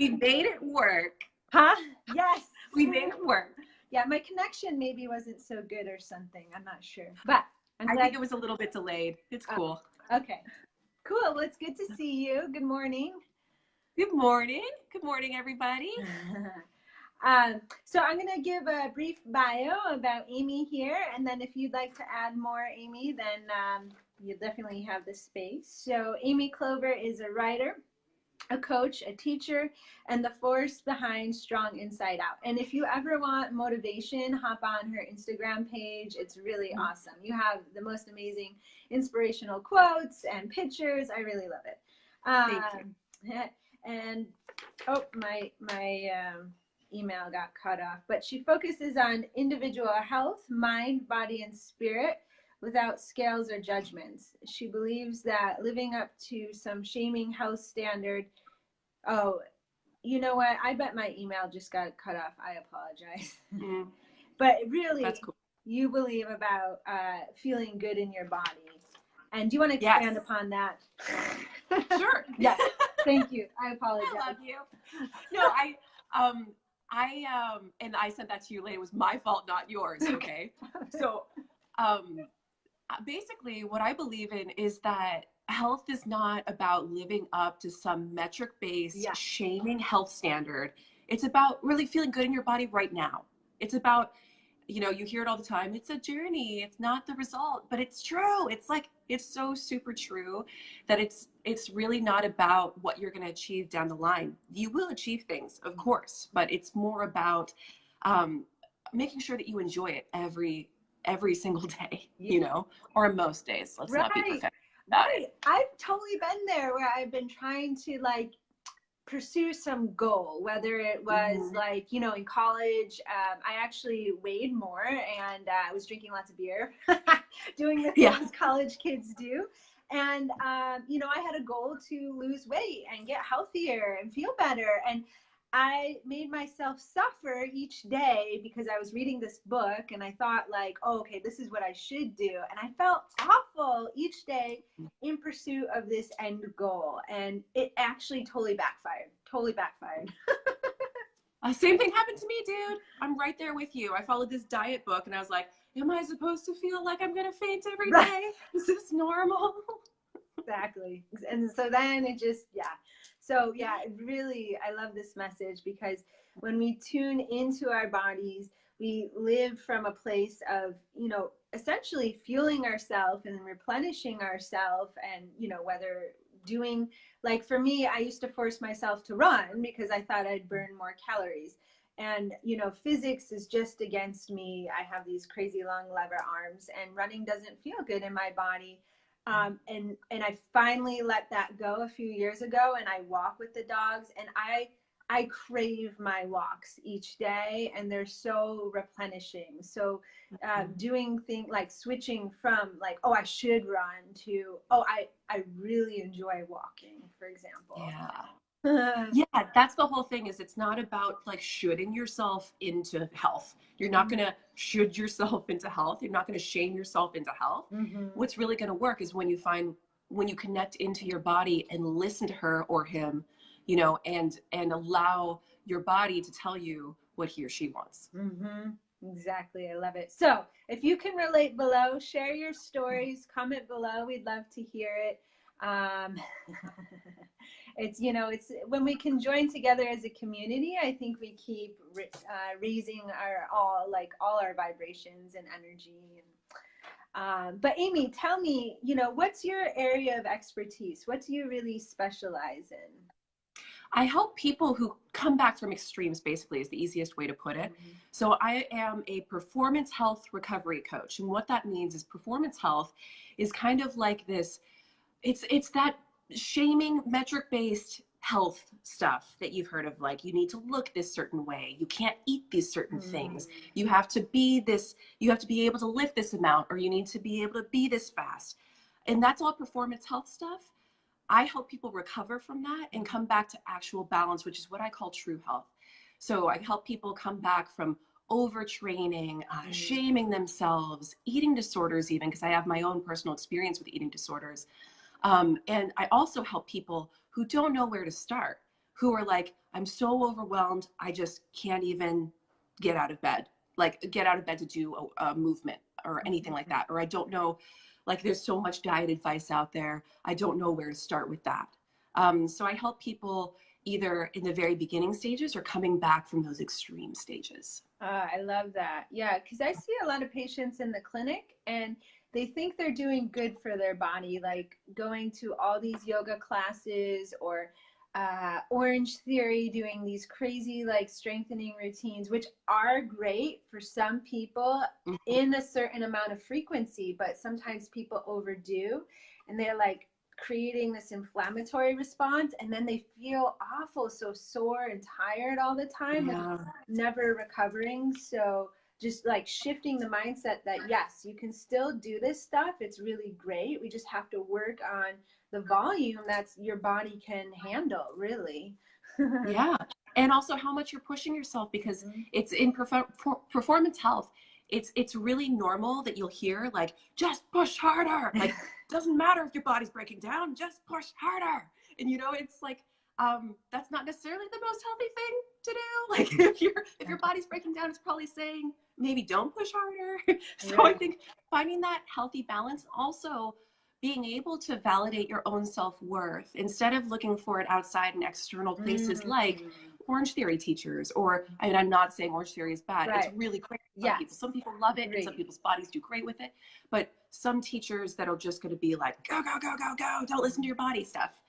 We made it work. Huh? Yes. We made it work. Yeah, my connection maybe wasn't so good or something. I'm not sure. But I think it was a little bit delayed. It's cool. Okay. Cool. Well, it's good to see you. Good morning. Good morning. Good morning, everybody. So I'm going to give a brief bio about Amy here. And then if you'd like to add more, Amy, then you definitely have the space. So Amy Clover is a writer, a coach, a teacher, and the force behind Strong Inside Out. And if you ever want motivation, hop on her Instagram page. It's really awesome. You have the most amazing inspirational quotes and pictures. I really love it. Thank you. And my email got cut off, but she focuses on individual health, mind, body, and spirit without scales or judgments. She believes that living up to some shaming health standard. Oh, you know what? I bet my email just got cut off. I apologize. But really, that's cool. You believe about feeling good in your body. And do you want to expand upon that? Sure. Yes. Thank you. I apologize. I love you. No, and I said that to you later. It was my fault, not yours. Okay. So, basically what I believe in is that health is not about living up to some metric-based shaming health standard. It's about really feeling good in your body right now. It's about, you hear it all the time. It's a journey. It's not the result, but it's true. It's so super true that it's really not about what you're going to achieve down the line. You will achieve things, of course, but it's more about making sure that you enjoy it every single day, or most days. Let's not be perfect about it. I've totally been there where I've been trying to pursue some goal, whether it was in college. I actually weighed more and I was drinking lots of beer, doing the things college kids do. And, I had a goal to lose weight and get healthier and feel better. And I made myself suffer each day because I was reading this book and I thought okay, this is what I should do. And I felt awful each day in pursuit of this end goal. And it actually totally backfired. Same thing happened to me, dude. I'm right there with you. I followed this diet book and I was like, am I supposed to feel like I'm going to faint every day? Is this normal? Exactly. And so then it just, So really, I love this message because when we tune into our bodies, we live from a place of, essentially fueling ourselves and replenishing ourselves. And, whether doing, for me, I used to force myself to run because I thought I'd burn more calories. And, physics is just against me. I have these crazy long lever arms and running doesn't feel good in my body. And I finally let that go a few years ago and I walk with the dogs and I crave my walks each day and they're so replenishing. So doing things like switching from I should run to, I really enjoy walking, for example. Yeah, that's the whole thing. Is it's not about shoulding yourself into health. You're not going to should yourself into health. You're not going to shame yourself into health. What's really going to work is when you connect into your body and listen to her or him, and allow your body to tell you what he or she wants. Exactly. I love it. So if you can relate below, share your stories, comment below. We'd love to hear it. It's when we can join together as a community, I think we keep raising all our vibrations and energy. But Amy, tell me, what's your area of expertise? What do you really specialize in? I help people who come back from extremes, basically, is the easiest way to put it. So I am a performance health recovery coach. And what that means is performance health is kind of like this, it's that shaming metric-based health stuff that you've heard of, you need to look this certain way, you can't eat these certain things, you have to be this, you have to be able to lift this amount, or you need to be able to be this fast. And that's all performance health stuff. I help people recover from that and come back to actual balance, which is what I call true health. So I help people come back from overtraining, shaming themselves, eating disorders even, because I have my own personal experience with eating disorders. And I also help people who don't know where to start, who are like, I'm so overwhelmed. I just can't even get out of bed, like get out of bed to do a movement or anything like that. Or I don't know, like there's so much diet advice out there. I don't know where to start with that. So I help people either in the very beginning stages or coming back from those extreme stages. I love that. Yeah, because I see a lot of patients in the clinic and they think they're doing good for their body, like going to all these yoga classes or Orange Theory, doing these crazy like strengthening routines, which are great for some people in a certain amount of frequency, but sometimes people overdo and they're like creating this inflammatory response and then they feel awful, so sore and tired all the time, Yeah. and never recovering. So just like shifting the mindset that yes, you can still do this stuff, it's really great, we just have to work on the volume that's your body can handle, really. Yeah. And also how much you're pushing yourself, because it's in performance health. It's really normal that you'll hear like, just push harder. Like, doesn't matter if your body's breaking down, just push harder. And you know, it's like, that's not necessarily the most healthy thing to do. Like if your body's breaking down, it's probably saying maybe don't push harder. So I think finding that healthy balance, also being able to validate your own self-worth instead of looking for it outside in external places like Orange Theory teachers, or, I mean, I'm not saying Orange Theory is bad. It's really great for some people. Some people love it and some people's bodies do great with it. But some teachers that are just going to be like, go, go, go, go, go, don't listen to your body stuff,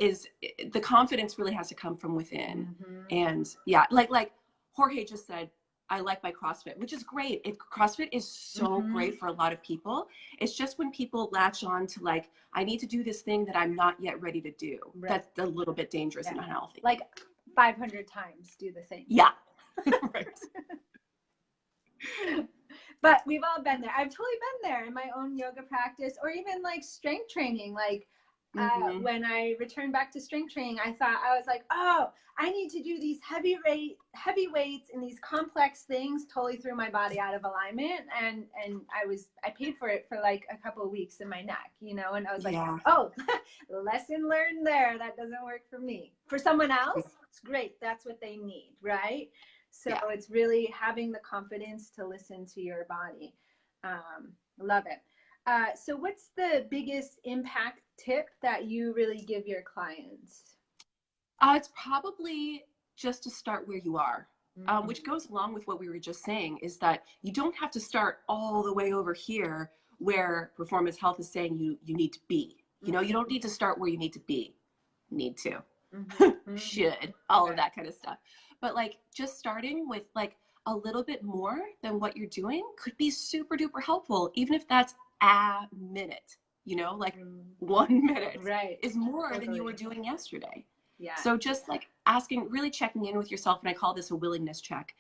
is the confidence really has to come from within. And yeah, like Jorge just said, I like my CrossFit, which is great. CrossFit is so great for a lot of people. It's just when people latch on to like, I need to do this thing that I'm not yet ready to do. That's a little bit dangerous and unhealthy. Like 500 times do the thing. Yeah. Right. But we've all been there. I've totally been there in my own yoga practice, or even like strength training. Like when I returned back to strength training, I was like, oh, I need to do these heavy weights and these complex things, totally threw my body out of alignment. And I paid for it for like a couple of weeks in my neck, you know, and I was like, oh, lesson learned there. That doesn't work for me. For someone else, it's great. That's what they need, right? So it's really having the confidence to listen to your body. Love it. So what's the biggest impact tip that you really give your clients? It's probably just to start where you are, which goes along with what we were just saying, is that you don't have to start all the way over here where performance health is saying you need to be. You know, you don't need to start where you need to be. Need to, should, all of that kind of stuff. But like just starting with like a little bit more than what you're doing could be super duper helpful, even if that's a minute, you know, like 1 minute is more than you were doing yesterday. So just like asking, really checking in with yourself, and I call this a willingness check,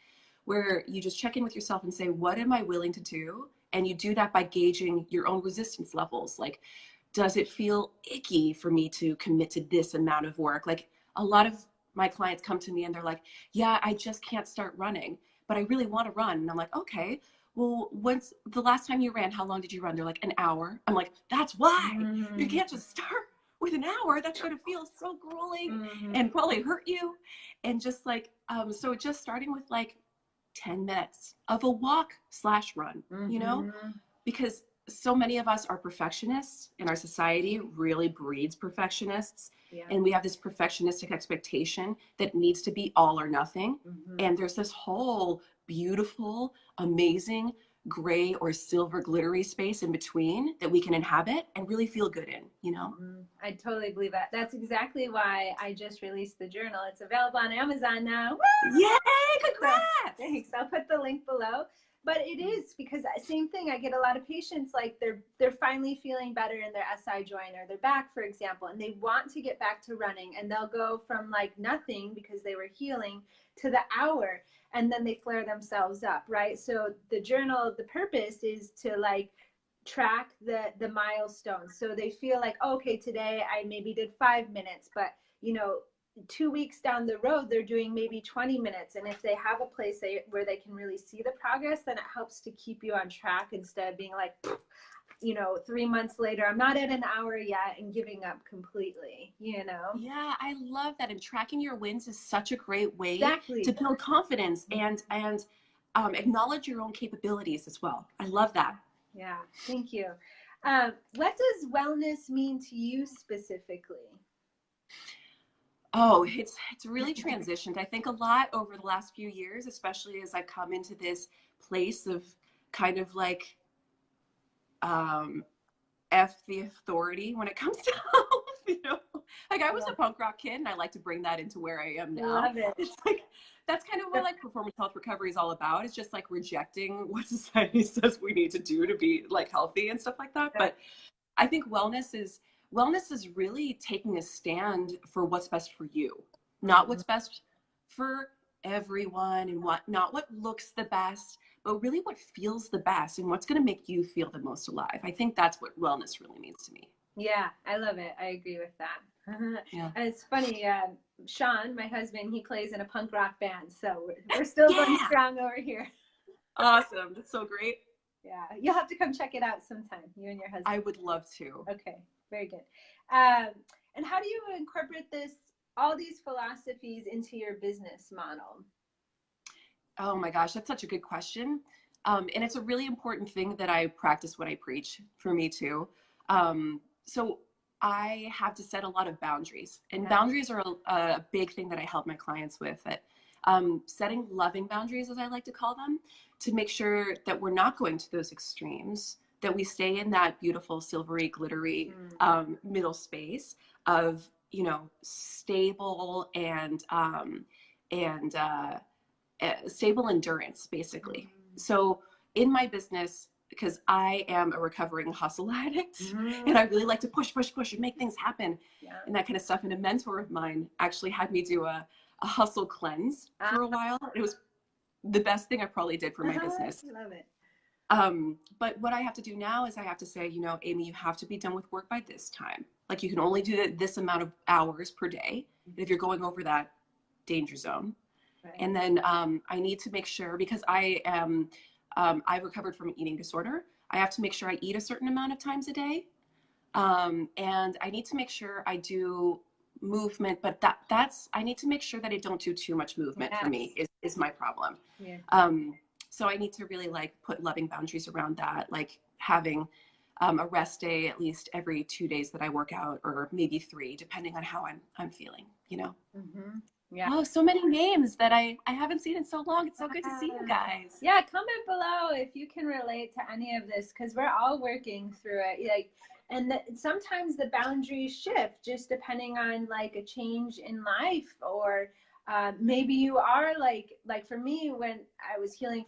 where you just check in with yourself and say, what am I willing to do? And you do that by gauging your own resistance levels. Like, does it feel icky for me to commit to this amount of work? Like a lot of my clients come to me and they're like, yeah, I just can't start running, but I really want to run. And I'm like, okay, well, when's the last time you ran? How long did you run? They're like, an hour. I'm like, that's why. You can't just start with an hour. That's going to feel so grueling and probably hurt you. And just like, so just starting with like 10 minutes of a walk/run, you know, because so many of us are perfectionists, and our society really breeds perfectionists. And we have this perfectionistic expectation that needs to be all or nothing. And there's this whole beautiful, amazing, gray or silver glittery space in between that we can inhabit and really feel good in, you know? I totally believe that. That's exactly why I just released the journal. It's available on Amazon now. Woo! Yay, congrats! Thanks. I'll put the link below. But it is, because same thing, I get a lot of patients, like they're finally feeling better in their SI joint or their back, for example, and they want to get back to running, and they'll go from like nothing because they were healing to the hour, and then they flare themselves up, right? So the journal, the purpose is to like track the milestones. So they feel like, oh, okay, today I maybe did 5 minutes, but you know, 2 weeks down the road, they're doing maybe 20 minutes. And if they have a place where they can really see the progress, then it helps to keep you on track instead of being like, you know, 3 months later, I'm not at an hour yet and giving up completely, you know? Yeah, I love that. And tracking your wins is such a great way Exactly. to build confidence and acknowledge your own capabilities as well. I love that. Yeah, thank you. What does wellness mean to you specifically? Oh, it's really transitioned. I think a lot over the last few years, especially as I've come into this place of kind of like um F the authority when it comes to health, you know. Like I was Yeah, a punk rock kid and I like to bring that into where I am I now. love it. It's like that's kind of what like performance health recovery is all about. It's just like rejecting what society says we need to do to be like healthy and stuff like that. But I think wellness is really taking a stand for what's best for you, not what's best for everyone and what not what looks the best, but really what feels the best and what's going to make you feel the most alive. I think that's what wellness really means to me. Yeah, I love it. I agree with that. Yeah. And it's funny, Sean, my husband, he plays in a punk rock band, so we're still going Yeah. strong over here. Awesome. That's so great. Yeah, you'll have to come check it out sometime, you and your husband. I would love to. Okay, very good. Um, and how do you incorporate all these philosophies into your business model? Oh my gosh, that's such a good question. And it's a really important thing that I practice what I preach for me too. So I have to set a lot of boundaries, and boundaries are a big thing that I help my clients with. Setting loving boundaries, as I like to call them, to make sure that we're not going to those extremes, that we stay in that beautiful, silvery, glittery middle space of, you know, stable and stable endurance, basically. So in my business, because I am a recovering hustle addict and I really like to push, push, push and make things happen and that kind of stuff. And a mentor of mine actually had me do a hustle cleanse for a while. It was the best thing I probably did for my business. I love it. But what I have to do now is I have to say, you know, Amy, you have to be done with work by this time. Like you can only do this amount of hours per day. If you're going over that, danger zone. Right. And then I need to make sure, because I've recovered from an eating disorder, I have to make sure I eat a certain amount of times a day. And I need to make sure I do movement, but I need to make sure that I don't do too much movement for me is my problem. Yeah. So I need to really like put loving boundaries around that, like having a rest day at least every 2 days that I work out, or maybe 3, depending on how I'm feeling, you know? Mm-hmm. Yeah. Oh, so many names that I haven't seen in so long. It's so good to see you guys. Yeah, comment below if you can relate to any of this, because we're all working through it. Like, and sometimes the boundaries shift just depending on like a change in life, or maybe you are like for me when I was healing